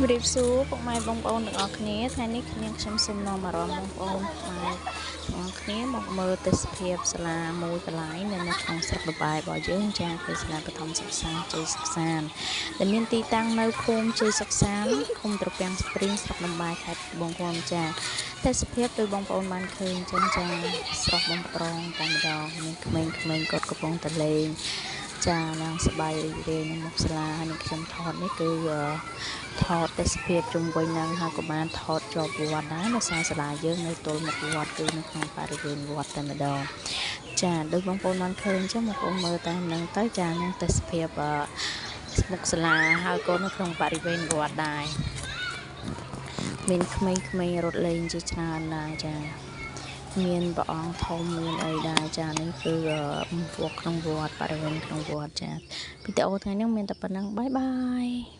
ជំរាបសួរពុកម៉ែបងប្អូនទាំងអស់គ្នាថ្ងៃនេះខ្ញុំសូមនាំអារម្មណ៍បងប្អូនខ្មែរទាំងអស់គ្នាមកមើលទេសភាពសាលាមួយកន្លែងនៅក្នុងស្រុកដបែរបស់យើងចាគឺសាលាបឋមសិក្សាជ័យសិក្សាដែលមានទីតាំងនៅភូមិជ័យសិក្សាឃុំត្រពាំងស្ព្រីងស្រុកដបែខេត្តត្បូងឃ្មុំចាទេសភាពដោយបងប្អូនបានឃើញចឹងចាស្រស់បំប្រងតែម្ដងមានក្មេងៗគាត់កំពុងតែលេងចាឡើងសប្បាយរីករាយនៅមុខសាលាហើយនឹងខ្ញុំថតនេះគឺថតទេសភាពជុំវិញនឹងហើយក៏បានថតជាប់វត្តដែរនៅសាលាយើងនៅទល់មុខវត្តគឺនៅក្នុងបរិវេណវត្តតែម្ដងចាដូចបងប្អូនបានឃើញចឹងបងប្អូនមើលតាមនឹងទៅចានឹងទេសភាពមុខសាលាហើយក៏នៅក្នុងបរិវេណវត្តដែរមានក្មេងៗរត់លេងជាច្រើនដែរចាមានព្រះអង្គធំមានអីដែរចានេះគឺវត្តក្នុងវត្តបរិវេណក្នុងវត្តចាវីដេអូថ្ងៃនេះមានតែប៉ុណ្្នឹងបាយបាយ